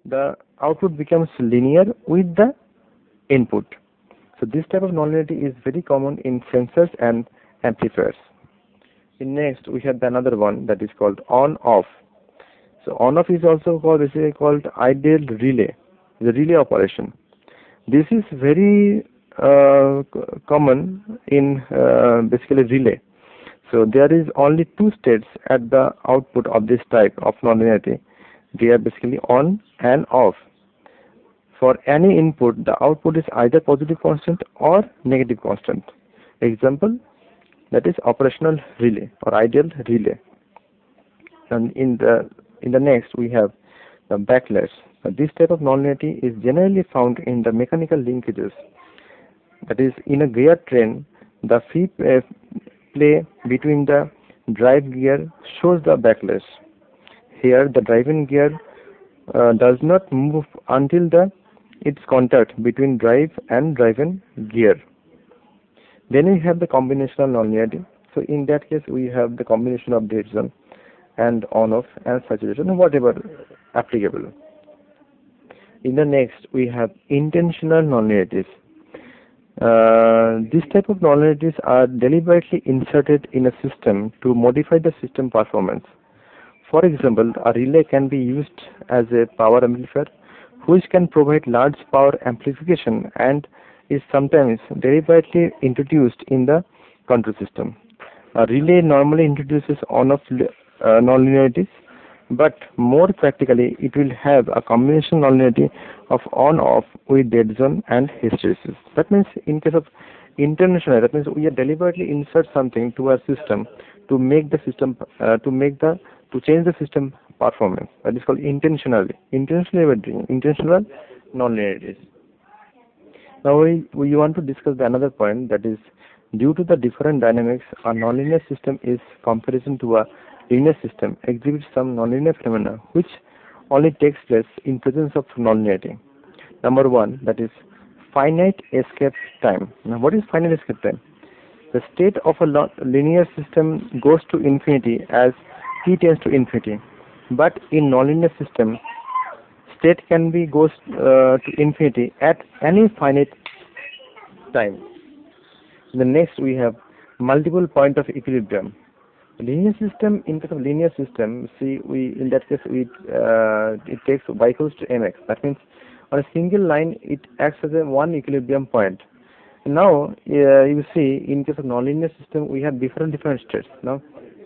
the output becomes linear with the input. So this type of nonlinearity is very common in sensors and amplifiers. Next, we have another one that is called on-off. So on-off is also basically called ideal relay, the relay operation. This is very common in basically relay. So there is only two states at the output of this type of nonlinearity. They are basically on and off. For any input, the output is either positive constant or negative constant. Example, that is operational relay or ideal relay. And in the next we have the backlash. This type of nonlinearity is generally found in the mechanical linkages. That is, in a gear train, the free play between the drive gear shows the backlash. Here, the driving gear does not move until its contact between drive and driven gear. Then we have the combinational nonlinearity. So in that case, we have the combination of dead zone and on-off and saturation, whatever applicable. In the next, we have intentional nonlinearities. This type of nonlinearities are deliberately inserted in a system to modify the system performance. For example, a relay can be used as a power amplifier, which can provide large power amplification and is sometimes deliberately introduced in the control system. A relay normally introduces on-off nonlinearities, but more practically it will have a combination nonlinearity of on-off with dead zone and hysteresis. That means in case of intentional, that means we are deliberately insert something to our system to make the system to change the system performance. That is called intentionally. Intentionally we are doing intentional nonlinearities. Now we want to discuss another point, that is, due to the different dynamics, a nonlinear system is comparison to a linear system exhibits some nonlinear phenomena which only takes place in presence of nonlinearity. Number one, that is finite escape time. Now what is finite escape time? The state of a linear system goes to infinity as t tends to infinity, but in nonlinear system, state can be goes to infinity at any finite time. The next we have multiple point of equilibrium. Linear system, in case of linear system, see in that case it takes y equals to mx. That means on a single line it acts as a one equilibrium point. Now you see in case of nonlinear system we have different states. Now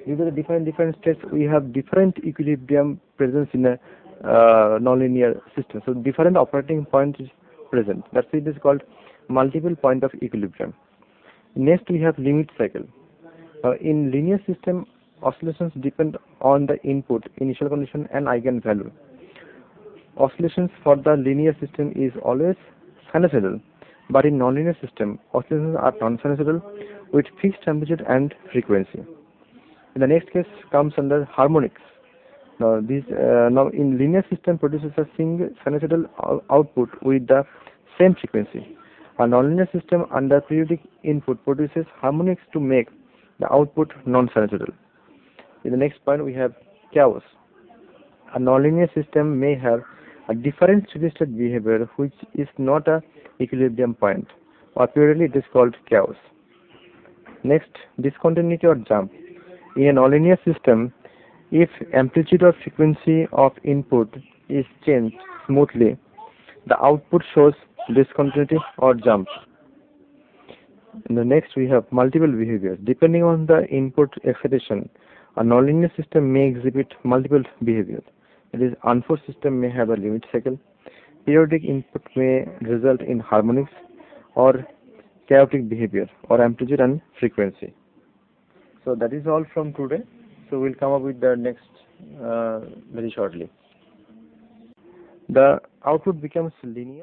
due to the different states we have different equilibrium presence in a nonlinear system. So different operating points is present. That's why it is called multiple point of equilibrium. Next we have limit cycle. In linear system, oscillations depend on the input, initial condition and eigenvalue. Oscillations for the linear system is always sinusoidal, but in nonlinear system, oscillations are non-sinusoidal with fixed amplitude and frequency. In the next case comes under harmonics. Now in linear system produces a single sinusoidal output with the same frequency. A nonlinear system under periodic input produces harmonics to make the output non-sinusoidal. In the next point we have chaos. A nonlinear system may have a different steady-state behavior which is not a equilibrium point, or periodically it is called chaos. Next, discontinuity or jump. In a nonlinear system, if amplitude or frequency of input is changed smoothly, the output shows discontinuity or jump. In the next we have multiple behaviors. Depending on the input excitation, a nonlinear system may exhibit multiple behaviors. That is, unforced system may have a limit cycle. Periodic input may result in harmonics or chaotic behavior or amplitude and frequency. So that is all from today. So we'll come up with the next very shortly. The output becomes linear.